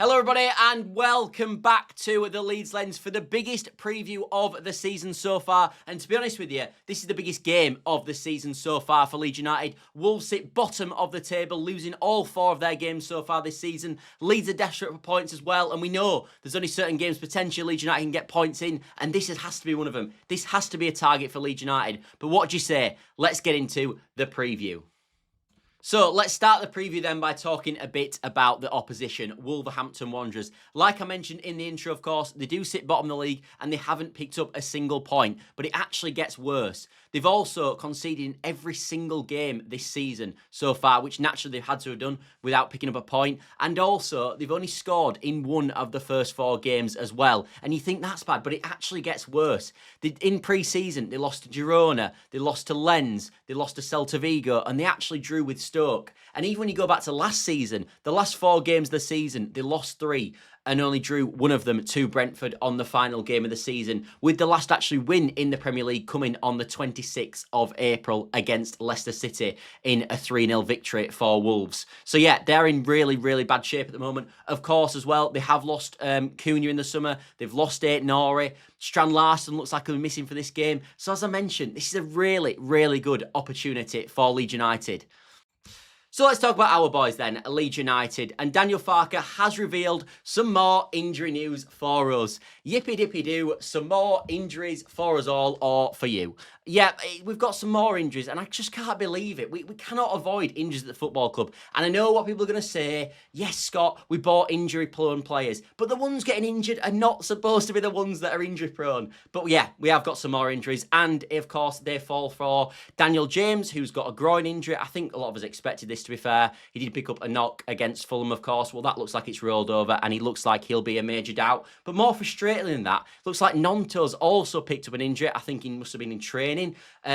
Hello everybody and welcome back to the Leeds Lens for the biggest preview of the season so far. And to be honest with you, this is the biggest game of the season so far for Leeds United. Wolves sit bottom of the table, losing all 4 of their games so far this season. Leeds are desperate for points as well, and we know there's only certain games potentially Leeds United can get points in, and this has to be one of them. This has to be a target for Leeds United. But what do you say? Let's get into the preview. So let's start the preview then by talking a bit about the opposition, Wolverhampton Wanderers. Like I mentioned in the intro, of course, they do sit bottom of the league and they haven't picked up a single point, but it actually gets worse. They've also conceded in every single game this season so far, which naturally they've had to have done without picking up a point. And also, they've only scored in 1 of the first 4 games as well. And you think that's bad, but it actually gets worse. In pre-season, they lost to Girona, they lost to Lens, they lost to Celta Vigo, and they actually drew with Stoke. And even when you go back to last season, the last 4 games of the season, they lost 3 and only drew 1 of them to Brentford on the final game of the season, with the last actually win in the Premier League coming on the 26th of April against Leicester City in a 3-0 victory for Wolves. So yeah, they're in really, really bad shape at the moment. Of course, as well, they have lost Cunha in the summer. They've lost Aït-Nouri. Strand Larson looks like he'll be missing for this game. So as I mentioned, this is a really, really good opportunity for Leeds United. So let's talk about our boys then, Leeds United. And Daniel Farke has revealed some more injury news for us. Yippee dippy doo, some more injuries for us all, or for you. Yeah, we've got some more injuries, and I just can't believe it. We cannot avoid injuries at the football club. And I know what people are going to say. Yes, Scott, we bought injury-prone players. But the ones getting injured are not supposed to be the ones that are injury-prone. But yeah, we have got some more injuries. And, of course, they fall for Daniel James, who's got a groin injury. I think a lot of us expected this, to be fair. He did pick up a knock against Fulham, of course. Well, that looks like it's rolled over, and he looks like he'll be a major doubt. But more frustrating than that, looks like Gnonto's also picked up an injury. I think he must have been in training.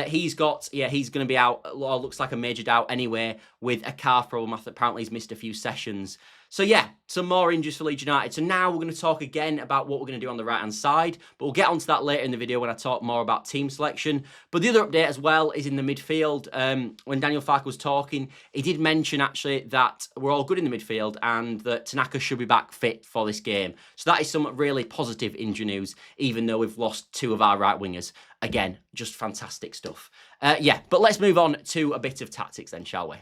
He's going to be out, or looks like a major doubt anyway, with a calf problem. Apparently he's missed a few sessions. So yeah, some more injuries for Leeds United. So now we're going to talk again about what we're going to do on the right-hand side, but we'll get onto that later in the video when I talk more about team selection. But the other update as well is in the midfield. When Daniel Farke was talking, he did mention actually that we're all good in the midfield and that Tanaka should be back fit for this game. So that is some really positive injury news, even though we've lost 2 of our right wingers. Again, just fantastic stuff. Yeah, but let's move on to a bit of tactics then, shall we?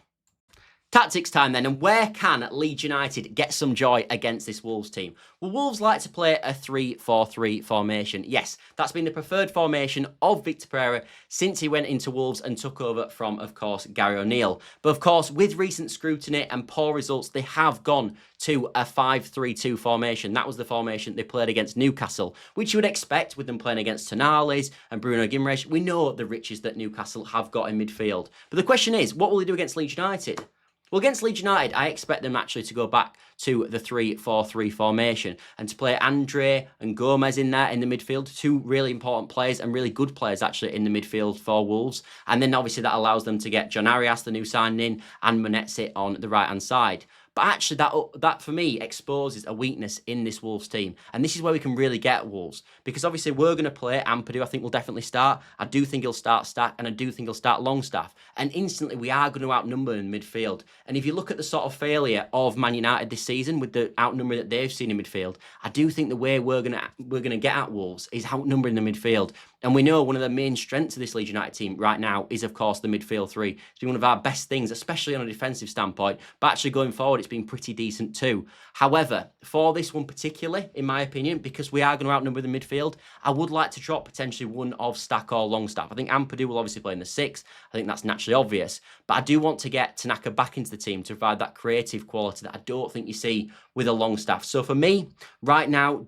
Tactics time then, and where can Leeds United get some joy against this Wolves team? Well, Wolves like to play a 3-4-3 formation. Yes, that's been the preferred formation of Victor Perri since he went into Wolves and took over from, of course, Gary O'Neill. But of course, with recent scrutiny and poor results, they have gone to a 5-3-2 formation. That was the formation they played against Newcastle, which you would expect with them playing against Tonales and Bruno Guimaraes. We know the riches that Newcastle have got in midfield. But the question is, what will they do against Leeds United? Well, against Leeds United, I expect them actually to go back to the 3-4-3 formation and to play Andre and Gomes in there in the midfield, 2 really important players and really good players actually in the midfield for Wolves. And then obviously that allows them to get John Arias, the new signing, and Monetsi on the right-hand side. But actually, that for me exposes a weakness in this Wolves team. And this is where we can really get Wolves. Because obviously, we're going to play Ampadu. I think we'll definitely start. I do think he'll start Stack, and I do think he'll start Longstaff. And instantly, we are going to outnumber in midfield. And if you look at the sort of failure of Man United this season with the outnumber that they've seen in midfield, I do think the way we're going to get at Wolves is outnumbering the midfield. And we know one of the main strengths of this Leeds United team right now is, of course, the midfield 3. It's been one of our best things, especially on a defensive standpoint. But actually going forward, it's been pretty decent too. However, for this one particularly, in my opinion, because we are going to outnumber the midfield, I would like to drop potentially one of Stack or Longstaff. I think Ampadu will obviously play in the 6. I think that's naturally obvious. But I do want to get Tanaka back into the team to provide that creative quality that I don't think you see with a Longstaff. So for me, right now,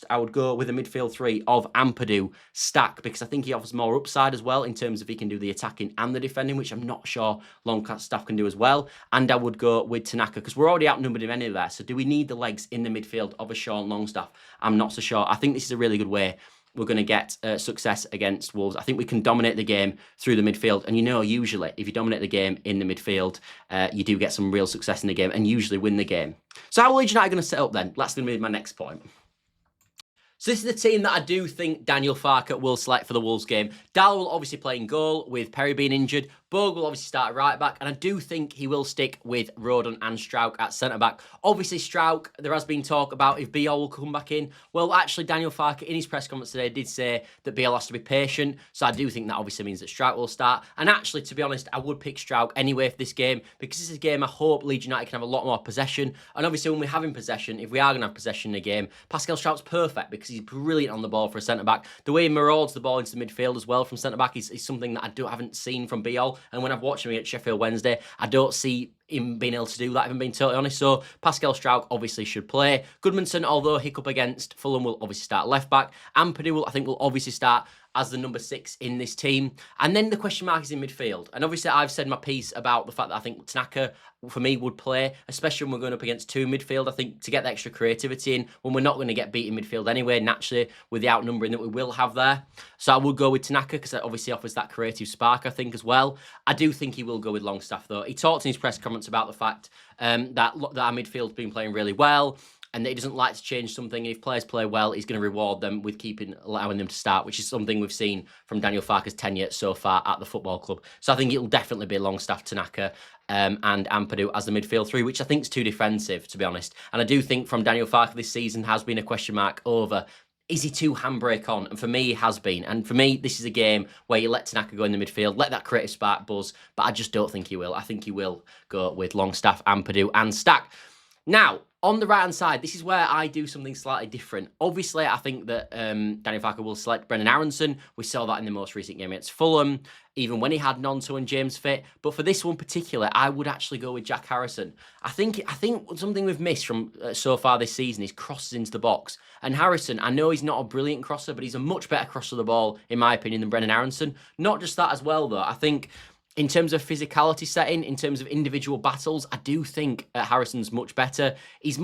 I would go with a midfield 3 of Ampadu, Stack, because I think he offers more upside as well in terms of he can do the attacking and the defending, which I'm not sure Longstaff can do as well. And I would go with Tanaka because we're already outnumbered him anyway. So do we need the legs in the midfield of a Sean Longstaff? I'm not so sure. I think this is a really good way we're going to get success against Wolves. I think we can dominate the game through the midfield. And you know, usually, if you dominate the game in the midfield, you do get some real success in the game and usually win the game. So how are Leeds United going to set up then? That's going to be my next point. So this is the team that I do think Daniel Farke will select for the Wolves game. Dal will obviously play in goal with Perri being injured, Bogue will obviously start at right back, and I do think he will stick with Rodon and Strauch at centre back. Obviously, Strauch, there has been talk about if BL will come back in. Well, actually, Daniel Farke in his press conference today did say that BL has to be patient, so I do think that obviously means that Strauch will start. And actually, to be honest, I would pick Strauch anyway for this game, because this is a game I hope Leeds United can have a lot more possession. And obviously, when we're having possession, if we are going to have possession in a game, Pascal Strauch's perfect because he's brilliant on the ball for a centre-back. The way he marauds the ball into the midfield as well from centre-back is something that I haven't seen from BL. And when I've watched him at Sheffield Wednesday, I don't see him being able to do that, if I'm being totally honest. So Pascal Strauch obviously should play. Goodmanson, although hiccup against Fulham, will obviously start left back. Ampadu, I think, will obviously start as the number 6 in this team. And then the question mark is in midfield. And obviously I've said my piece about the fact that I think Tanaka, for me, would play, especially when we're going up against 2 midfield. I think to get the extra creativity in when we're not going to get beat in midfield anyway, naturally, with the outnumbering that we will have there. So I would go with Tanaka because that obviously offers that creative spark, I think, as well. I do think he will go with Longstaff, though. He talked in his press conference about the fact that our midfield's been playing really well, and that he doesn't like to change something. If players play well, he's going to reward them with allowing them to start, which is something we've seen from Daniel Farke's tenure so far at the football club. So I think it'll definitely be Longstaff, Tanaka, and Ampadu as the midfield 3, which I think is too defensive, to be honest. And I do think from Daniel Farke this season has been a question mark over, is he too handbrake on? And for me, he has been. And for me, this is a game where you let Tanaka go in the midfield, let that creative spark buzz, but I just don't think he will. I think he will go with Longstaff, Ampadu, and Stack. Now, on the right-hand side, this is where I do something slightly different. Obviously, I think that Daniel Farke will select Brendan Aaronson. We saw that in the most recent game against Fulham, even when he had Gnonto and James fit. But for this one particular, I would actually go with Jack Harrison. I think something we've missed from so far this season is crosses into the box. And Harrison, I know he's not a brilliant crosser, but he's a much better crosser of the ball, in my opinion, than Brendan Aaronson. Not just that as well, though. I think in terms of physicality setting, in terms of individual battles, I do think Harrison's much better. He's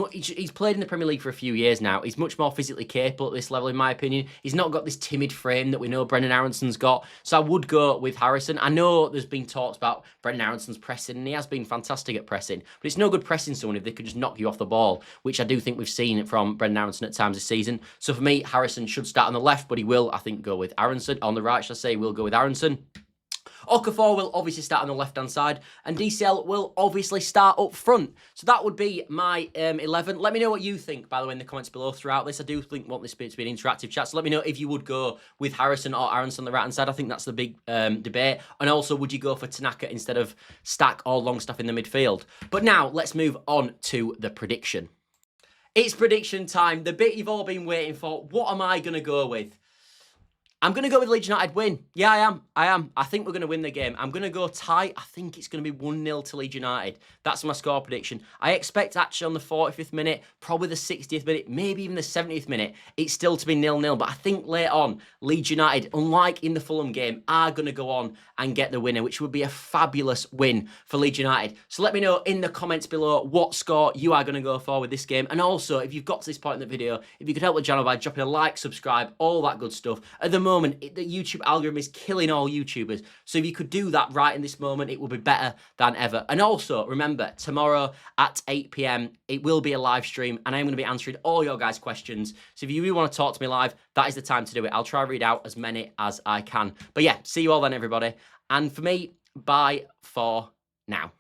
played in the Premier League for a few years now. He's much more physically capable at this level, in my opinion. He's not got this timid frame that we know Brendan Aaronson's got. So I would go with Harrison. I know there's been talks about Brendan Aaronson's pressing, and he has been fantastic at pressing. But it's no good pressing someone if they could just knock you off the ball, which I do think we've seen from Brendan Aaronson at times this season. So for me, Harrison should start on the left, but he will, I think, go with Aaronson. On the right, should I say, will go with Aaronson. Okafor will obviously start on the left-hand side, and DCL will obviously start up front. So that would be my 11. Let me know what you think, by the way, in the comments below throughout this. I do want this to be an interactive chat, so let me know if you would go with Harrison or Aaronson on the right-hand side. I think that's the big debate. And also, would you go for Tanaka instead of Stack or Longstaff in the midfield? But now, let's move on to the prediction. It's prediction time, the bit you've all been waiting for. What am I going to go with? I'm going to go with Leeds United win. Yeah, I am. I think we're going to win the game. I'm going to go tight. I think it's going to be 1-0 to Leeds United. That's my score prediction. I expect actually on the 45th minute, probably the 60th minute, maybe even the 70th minute, it's still to be 0-0. But I think later on, Leeds United, unlike in the Fulham game, are going to go on and get the winner, which would be a fabulous win for Leeds United. So let me know in the comments below what score you are going to go for with this game. And also, if you've got to this point in the video, if you could help the channel by dropping a like, subscribe, all that good stuff. At the moment, the YouTube algorithm is killing all YouTubers. So if you could do that right in this moment, it will be better than ever. And also, remember, tomorrow at 8 PM, it will be a live stream, and I'm going to be answering all your guys' questions. So if you really want to talk to me live, that is the time to do it. I'll try to read out as many as I can. But yeah, see you all then, everybody. And for me, bye for now.